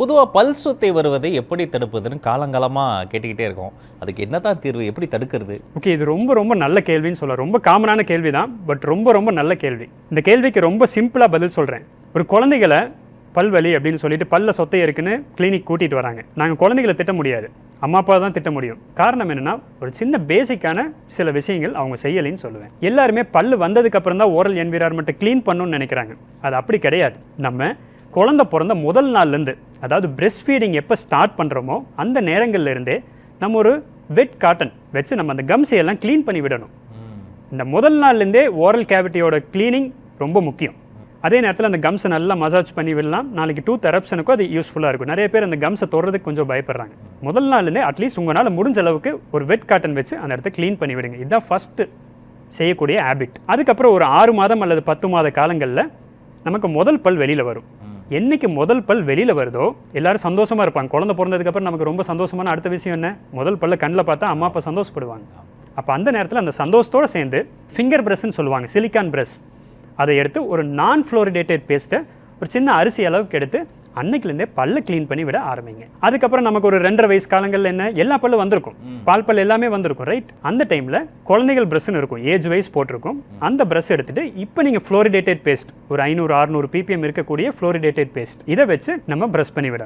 பொதுவா பல் சொத்தை வருவதை எப்படி தடுப்பதுன்னு காலங்காலமா கேட்டுக்கிட்டே இருக்கோம். அதுக்கு என்னதான் தீர்வு? எப்படி தடுக்கிறது? ஓகே, இது ரொம்ப நல்ல கேள்வின்னு சொல்லலாம். ரொம்ப காமனான கேள்வி தான், பட் ரொம்ப நல்ல கேள்வி. இந்த கேள்விக்கு ரொம்ப சிம்பிளாக பதில் சொல்கிறேன். ஒரு குழந்தைகளை பல்வலி அப்படின்னு சொல்லிட்டு பல்ல சொத்தை இருக்குன்னு கிளினிக் கூட்டிகிட்டு வராங்க. நாங்கள் குழந்தைகளை திட்ட முடியாது, அம்மா அப்பா தான் திட்ட முடியும். காரணம் என்னென்னா, ஒரு சின்ன பேசிக்கான சில விஷயங்கள் அவங்க செய்யலைன்னு சொல்லுவேன். எல்லாருமே பல் வந்ததுக்கப்புறம் தான் ஓரல் என்விரான்மெண்ட்டை க்ளீன் பண்ணணும்னு நினைக்கிறாங்க. அது அப்படி கிடையாது. நம்ம குழந்தை பிறந்த முதல் நாள்லேருந்து, அதாவது பிரெஸ்ட் ஃபீடிங் எப்போ ஸ்டார்ட் பண்ணுறோமோ அந்த நேரங்கள்லேருந்தே நம்ம ஒரு வெட் காட்டன் வச்சு நம்ம அந்த கம்ஸை எல்லாம் க்ளீன் பண்ணி விடணும். இந்த முதல் நாள்லேருந்தே ஓரல் கேவிட்டியோட க்ளீனிங் ரொம்ப முக்கியம். அதே நேரத்தில் அந்த கம்ஸை நல்லா மசாஜ் பண்ணி விடலாம். நாளைக்கு டூத் எரப்ஷனுக்கும் அது யூஸ்ஃபுல்லாக இருக்கும். நிறைய பேர் அந்த கம்ஸை தொடுறதுக்கு கொஞ்சம் பயப்படுறாங்க. முதல் நாள்லேருந்தே அட்லீஸ்ட் உங்களால் முடிஞ்ச அளவுக்கு ஒரு வெட் காட்டன் வச்சு அந்த இடத்த க்ளீன் பண்ணி விடுங்க. இதுதான் ஃபஸ்ட்டு செய்யக்கூடிய ஹேபிட். அதுக்கப்புறம் ஒரு 6 மாதம் அல்லது 10 மாத காலங்களில் நமக்கு முதல் பல் வெளியில் வரும். என்னைக்கு முதல் பல் வெளியில் வருதோ எல்லாரும் சந்தோஷமாக இருப்பாங்க. குழந்தை பிறந்ததுக்கப்புறம் நமக்கு ரொம்ப சந்தோஷமான அடுத்த விஷயம் என்ன? முதல் பல்ல கண்ணில் பார்த்தா அம்மா அப்பா சந்தோஷப்படுவாங்க. அப்போ அந்த நேரத்தில் அந்த சந்தோஷத்தோடு சேர்ந்து ஃபிங்கர் ப்ரெஷ்ன்னு சொல்லுவாங்க, சிலிக்கான் ப்ரெஷ், அதை எடுத்து ஒரு நான் ஃப்ளோரிடேட்டட் பேஸ்ட்டை ஒரு சின்ன அரிசி அளவுக்கு எடுத்து அன்னைக்குலேருந்தே பல்ல க்ளீன் பண்ணி விட ஆரம்பிங்க. அதுக்கப்புறம் நமக்கு ஒரு 2.5 வயசு காலங்களில் என்ன, எல்லா பல்லும் வந்திருக்கும், பால் பல் எல்லாமே வந்திருக்கும், ரைட்? அந்த டைமில் குழந்தைகள் ப்ரெஷ்னு இருக்கும், ஏஜ் வைஸ் போட்டிருக்கும். அந்த ப்ரெஷ் எடுத்துகிட்டு இப்போ நீங்கள் ஃப்ளோரிடேட்டட் பேஸ்ட் ஒரு 500-600 ppm இருக்கக்கூடிய ஃப்ளோரிடேட்டட் பேஸ்ட் இதை வச்சு நம்ம ப்ரெஷ் பண்ணி விடணும்.